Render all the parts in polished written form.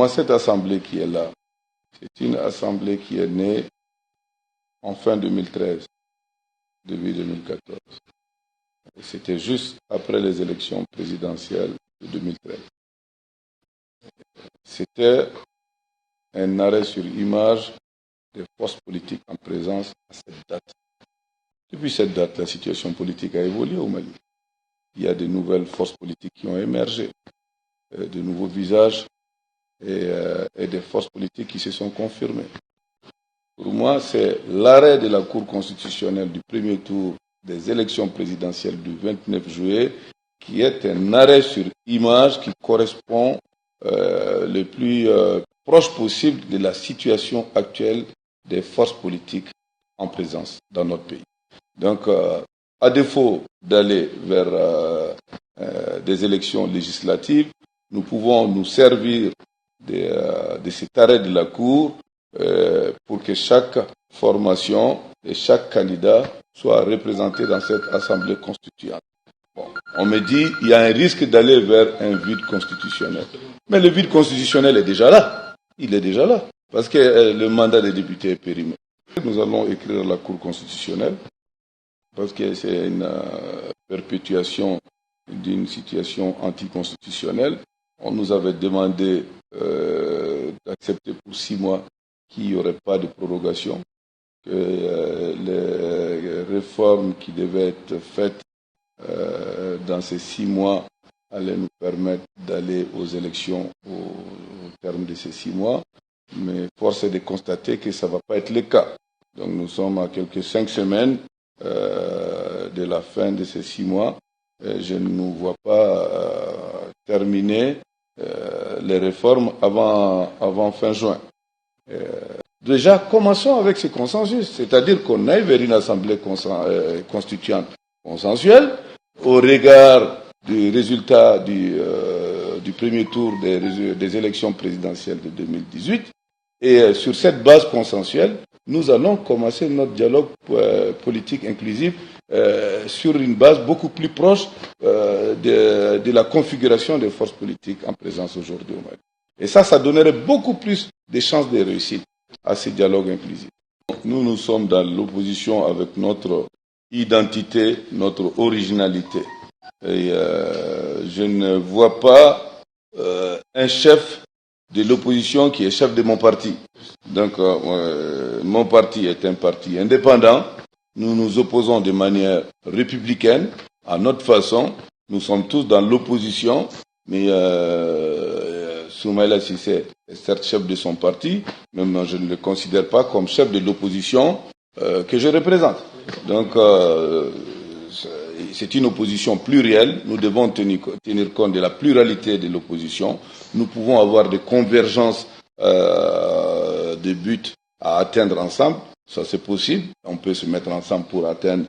moi, cette assemblée qui est là, c'est une assemblée qui est née en fin 2013, début 2014. C'était juste après les élections présidentielles de 2013. C'était un arrêt sur image des forces politiques en présence à cette date. Depuis cette date, la situation politique a évolué au Mali. Il y a de nouvelles forces politiques qui ont émergé, de nouveaux visages et des forces politiques qui se sont confirmées. Pour moi, c'est l'arrêt de la Cour constitutionnelle du premier tour des élections présidentielles du 29 juillet qui est un arrêt sur image qui correspond le plus proche possible de la situation actuelle des forces politiques en présence dans notre pays. Donc, à défaut d'aller vers des élections législatives, nous pouvons nous servir de cet arrêt de la Cour pour que chaque formation et chaque candidat soit représenté dans cette assemblée constituante. Bon, on me dit qu'il y a un risque d'aller vers un vide constitutionnel. Mais le vide constitutionnel est déjà là. Il est déjà là. Parce que le mandat des députés est périmé. Nous allons écrire la Cour constitutionnelle parce que c'est une perpétuation d'une situation anticonstitutionnelle. On nous avait demandé d'accepter pour 6 mois qu'il n'y aurait pas de prorogation, que les réformes qui devaient être faites dans ces 6 mois allaient nous permettre d'aller aux élections au terme de ces 6 mois. Mais force est de constater que ça ne va pas être le cas. Donc nous sommes à quelques 5 semaines de la fin de ces 6 mois. Je ne nous vois pas terminer les réformes avant fin juin. Déjà, commençons avec ce consensus, c'est-à-dire qu'on aille vers une assemblée constituante consensuelle au regard du résultat du premier tour des élections présidentielles de 2018. Et sur cette base consensuelle, nous allons commencer notre dialogue politique inclusif sur une base beaucoup plus proche de la configuration des forces politiques en présence aujourd'hui au Mali. Et ça donnerait beaucoup plus de chances de réussite à ce dialogue inclusif. Nous sommes dans l'opposition avec notre identité, notre originalité. Et je ne vois pas un chef de l'opposition qui est chef de mon parti. Donc, mon parti est un parti indépendant. Nous nous opposons de manière républicaine, à notre façon. Nous sommes tous dans l'opposition, mais Soumaïla Cissé est certes chef de son parti, même je ne le considère pas comme chef de l'opposition que je représente. Donc, c'est une opposition plurielle. Nous devons tenir compte de la pluralité de l'opposition. Nous pouvons avoir des convergences de buts à atteindre ensemble. Ça, c'est possible. On peut se mettre ensemble pour atteindre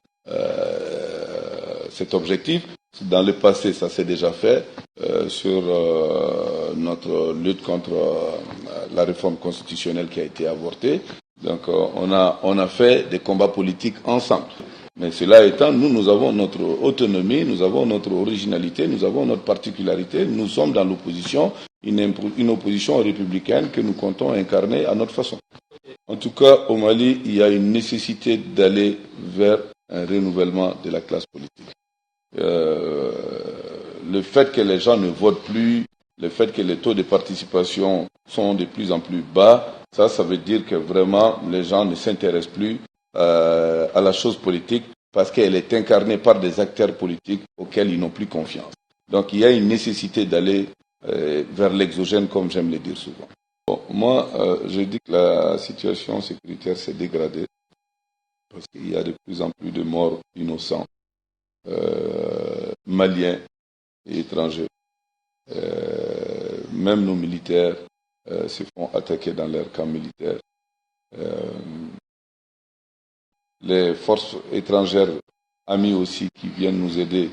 cet objectif. Dans le passé, ça s'est déjà fait sur notre lutte contre la réforme constitutionnelle qui a été avortée. Donc, on a fait des combats politiques ensemble. Mais cela étant, nous avons notre autonomie, nous avons notre originalité, nous avons notre particularité. Nous sommes dans l'opposition, une opposition républicaine que nous comptons incarner à notre façon. En tout cas, au Mali, il y a une nécessité d'aller vers un renouvellement de la classe politique. Le fait que les gens ne votent plus, le fait que les taux de participation sont de plus en plus bas, ça veut dire que vraiment les gens ne s'intéressent plus à la chose politique parce qu'elle est incarnée par des acteurs politiques auxquels ils n'ont plus confiance. Donc il y a une nécessité d'aller vers l'exogène, comme j'aime le dire souvent. Bon, moi, je dis que la situation sécuritaire s'est dégradée parce qu'il y a de plus en plus de morts innocents, maliens et étrangers. Même nos militaires se font attaquer dans leur camp militaire. Les forces étrangères amies aussi qui viennent nous aider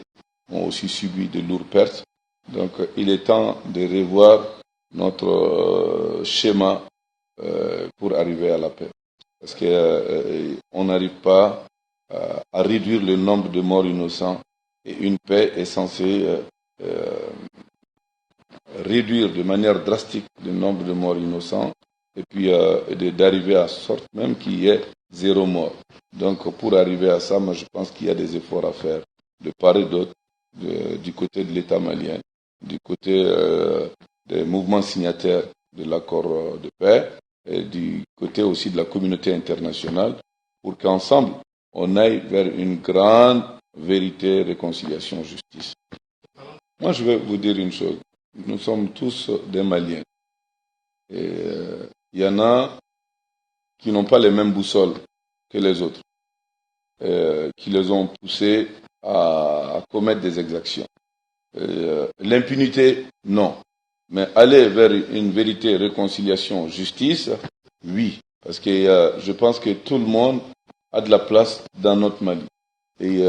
ont aussi subi de lourdes pertes. Donc il est temps de revoir notre schéma pour arriver à la paix. Parce qu'on n'arrive pas à réduire le nombre de morts innocents et une paix est censée réduire de manière drastique le nombre de morts innocents et puis d'arriver à sorte même qu'il y ait 0 mort. Donc pour arriver à ça, moi je pense qu'il y a des efforts à faire de part et d'autre, du côté de l'État malien, du côté des mouvements signataires de l'accord de paix et du côté aussi de la communauté internationale pour qu'ensemble on aille vers une grande vérité, réconciliation, justice. Moi je vais vous dire une chose, nous sommes tous des Maliens. Et il y en a qui n'ont pas les mêmes boussoles que les autres, qui les ont poussés à commettre des exactions. L'impunité, non. Mais aller vers une vérité, réconciliation, justice, oui. Parce que je pense que tout le monde a de la place dans notre Mali. Et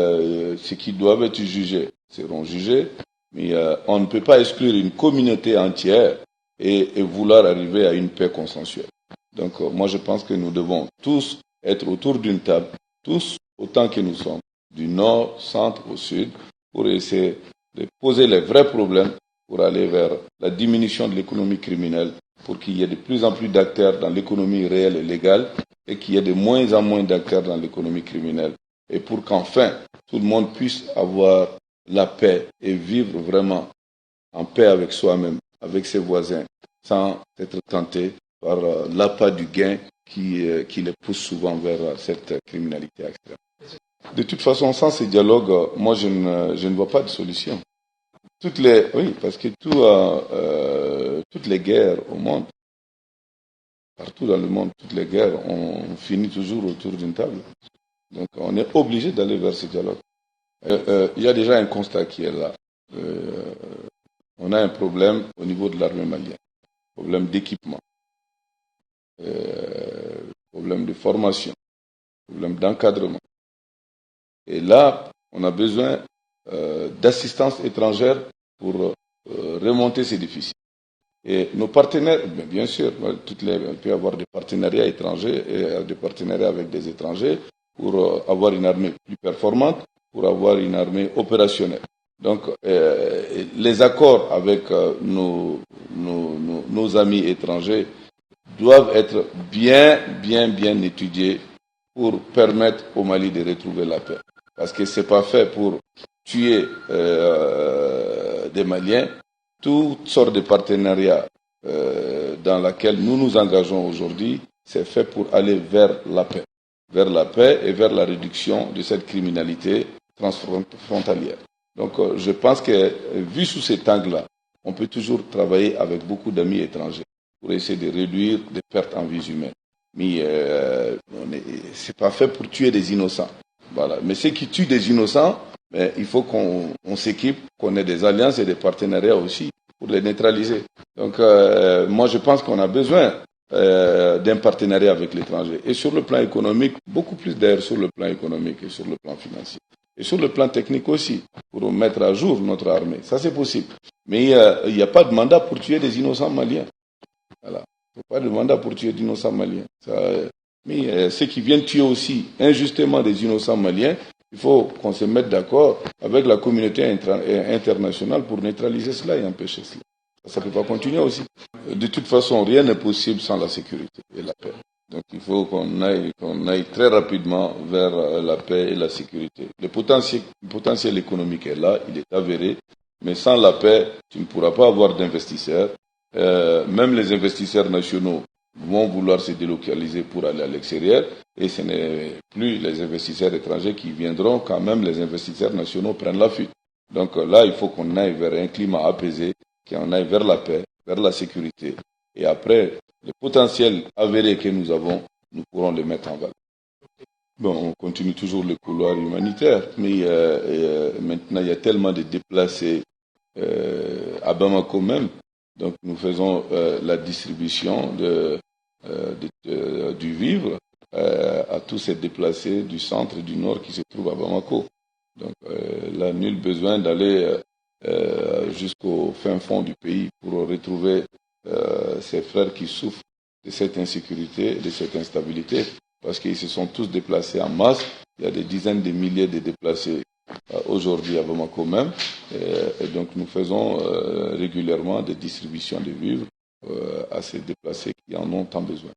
ceux qui doivent être jugés seront jugés. Mais on ne peut pas exclure une communauté entière et vouloir arriver à une paix consensuelle. Donc moi je pense que nous devons tous être autour d'une table, tous autant que nous sommes, du nord, centre au sud, pour essayer de poser les vrais problèmes, pour aller vers la diminution de l'économie criminelle, pour qu'il y ait de plus en plus d'acteurs dans l'économie réelle et légale, et qu'il y ait de moins en moins d'acteurs dans l'économie criminelle, et pour qu'enfin tout le monde puisse avoir la paix et vivre vraiment en paix avec soi-même, avec ses voisins, sans être tenté par l'appât du gain qui les pousse souvent vers cette criminalité extrême. De toute façon, sans ces dialogues, moi je ne vois pas de solution. Oui, parce que toutes les guerres au monde, partout dans le monde, toutes les guerres, on finit toujours autour d'une table. Donc on est obligé d'aller vers ce dialogue. Il y a déjà un constat qui est là. On a un problème au niveau de l'armée malienne, problème d'équipement, problème de formation, problème d'encadrement. Et là, on a besoin d'assistance étrangère pour remonter ces déficits. Et nos partenaires, bien sûr, il peut y avoir des partenariats étrangers et des partenariats avec des étrangers pour avoir une armée plus performante, pour avoir une armée opérationnelle. Donc, les accords avec nos amis étrangers doivent être bien étudiés pour permettre au Mali de retrouver la paix. Parce que c'est pas fait pour tuer des Maliens. Toutes sortes de partenariats dans lesquels nous nous engageons aujourd'hui, c'est fait pour aller vers la paix et vers la réduction de cette criminalité transfrontalière. Donc je pense que vu sous cet angle-là, on peut toujours travailler avec beaucoup d'amis étrangers pour essayer de réduire les pertes en vies humaines. Mais c'est pas fait pour tuer des innocents. Voilà. Mais ceux qui tuent des innocents, il faut qu'on s'équipe, qu'on ait des alliances et des partenariats aussi pour les neutraliser. Donc moi je pense qu'on a besoin d'un partenariat avec l'étranger. Et sur le plan économique, beaucoup plus d'ailleurs sur le plan économique et sur le plan financier. Et sur le plan technique aussi, pour mettre à jour notre armée. Ça c'est possible. Mais il n'y a pas de mandat pour tuer des innocents maliens. Voilà. Il n'y a pas de mandat pour tuer d'innocents maliens. Mais ceux qui viennent tuer aussi injustement des innocents maliens, il faut qu'on se mette d'accord avec la communauté internationale pour neutraliser cela et empêcher cela. Ça ne peut pas continuer aussi. De toute façon, rien n'est possible sans la sécurité et la paix. Donc il faut qu'on aille très rapidement vers la paix et la sécurité. Le potentiel économique est là, il est avéré, mais sans la paix, tu ne pourras pas avoir d'investisseurs. Même les investisseurs nationaux vont vouloir se délocaliser pour aller à l'extérieur et ce n'est plus les investisseurs étrangers qui viendront quand même les investisseurs nationaux prennent la fuite. Donc là, il faut qu'on aille vers un climat apaisé, qu'on aille vers la paix, vers la sécurité. Et après, le potentiel avéré que nous avons, nous pourrons le mettre en valeur. Bon, on continue toujours le couloir humanitaire, mais maintenant il y a tellement de déplacés à Bamako même. Donc nous faisons la distribution du vivre à tous ces déplacés du centre et du nord qui se trouvent à Bamako. Donc là, nul besoin d'aller jusqu'au fin fond du pays pour retrouver ces frères qui souffrent de cette insécurité, de cette instabilité, parce qu'ils se sont tous déplacés en masse. Il y a des dizaines de milliers de déplacés aujourd'hui à Bamako même. Et donc nous faisons régulièrement des distributions de vivres à ces déplacés qui en ont tant besoin.